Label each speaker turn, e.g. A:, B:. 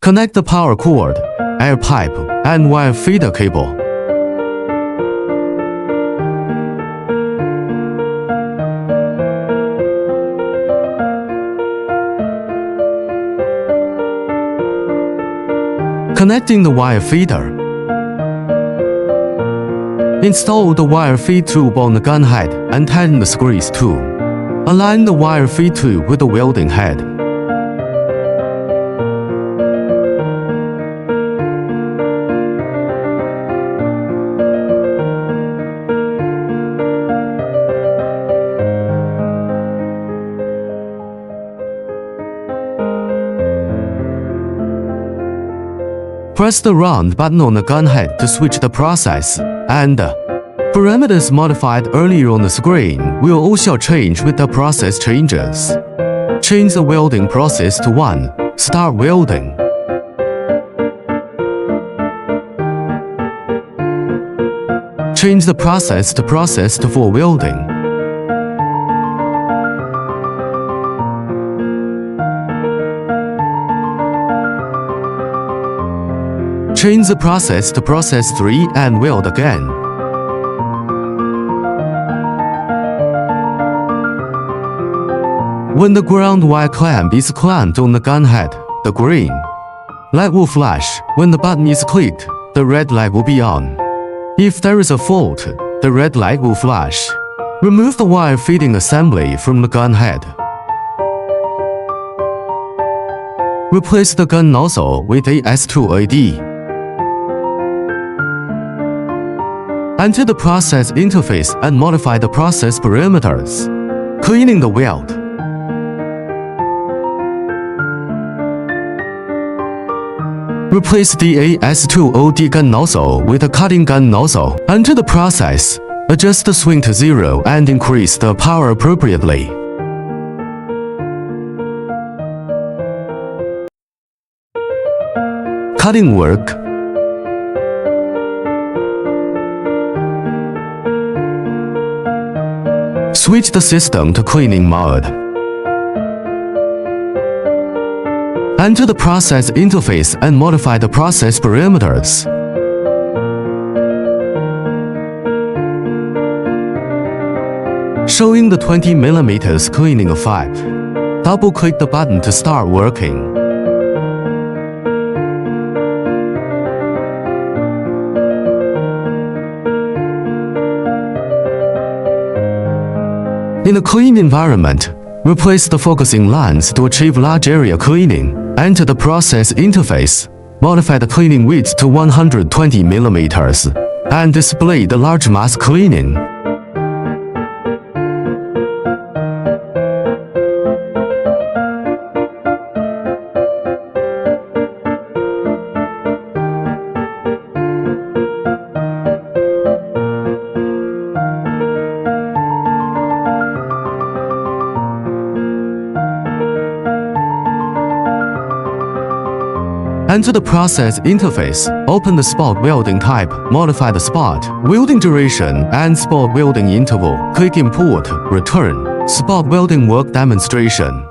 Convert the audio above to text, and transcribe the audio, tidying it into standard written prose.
A: Connect the power cord, air pipe, and wire feeder cable. Connecting the wire feeder. Install the wire feed tube on the gun head and tighten the squeeze tube. Align the wire feed tube with the welding head. Press the round button on the gun head to switch the process, and parameters modified earlier on the screen will also change with the process changes. Change the welding process to 1. Start welding. Change the process to 4 welding. Change the process to process 3 and weld again. When the ground wire clamp is clamped on the gun head, the green light will flash. When the button is clicked, the red light will be on. If there is a fault, the red light will flash. Remove the wire feeding assembly from the gun head. Replace the gun nozzle with a S2AD. Enter the process interface and modify the process parameters. Cleaning the weld. Replace the S2OD gun nozzle with a cutting gun nozzle. Enter the process. Adjust the swing to 0 and increase the power appropriately. Cutting work. Switch the system to cleaning mode. Enter the process interface and modify the process parameters. Showing the 20mm cleaning effect. Double-click the button to start working. In a clean environment, replace the focusing lines to achieve large area cleaning. Enter the process interface, modify the cleaning width to 120mm, and display the large mass cleaning. Enter the process interface, open the spot welding type, modify the spot welding duration and spot welding interval. Click Import, Return, Spot welding work demonstration.